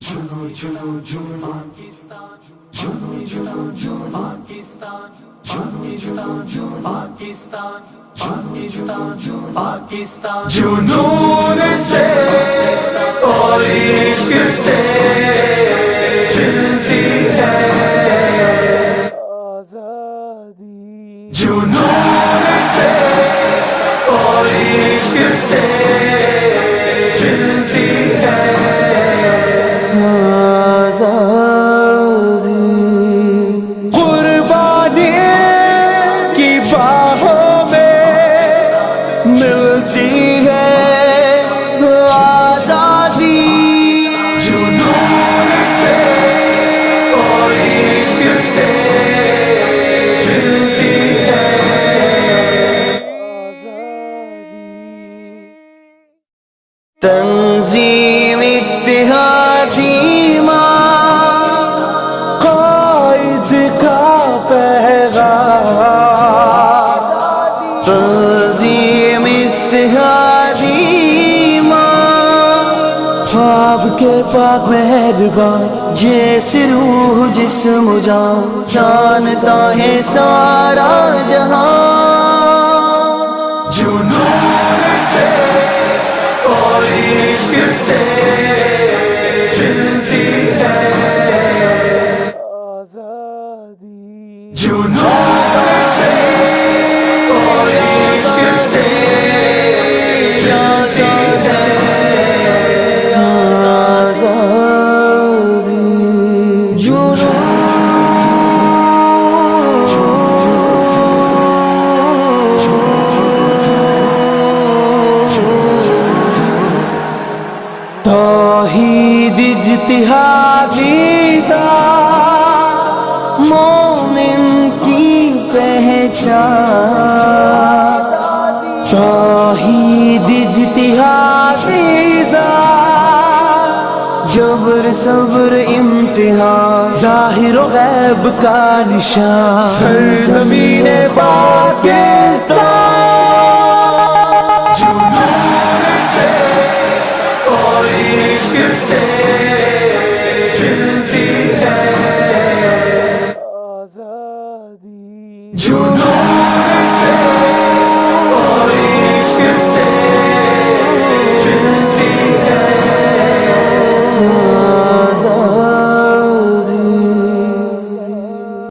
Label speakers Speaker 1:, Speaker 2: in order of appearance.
Speaker 1: जुनू जुनू जुनू पाकिस्तान, जुनू जुनू जुनू पाकिस्तान, जुनू जुनू जुनू पाकिस्तान, पाकिस्तान जुनू पाकिस्तान। जुनून से और इश्क से मिलती है आजादी। जुनून से और इश्क से मिलती है कुर्बानी की बाहों में मिलती है आजादी। जुनून से और इश्क से मिलती है आजादी। तंजीम इत्तेहादी तंजीम इत्तेहादी ख्वाब के पाक मेहरबान जैसे रूह जिस्म जान जानता है सारा जहां। जुनून से और इश्क से मिलती है आजादी। जुनून से और इश्क से मिलती है आजादी। जुनून तौहीद इज्तिहादी मोमिन की पहचान। तौहीद इज्तिहादी जबर सब्र इम्तिहान ज़ाहिर व गैब का निशान। सरज़मीन पाकिस्तान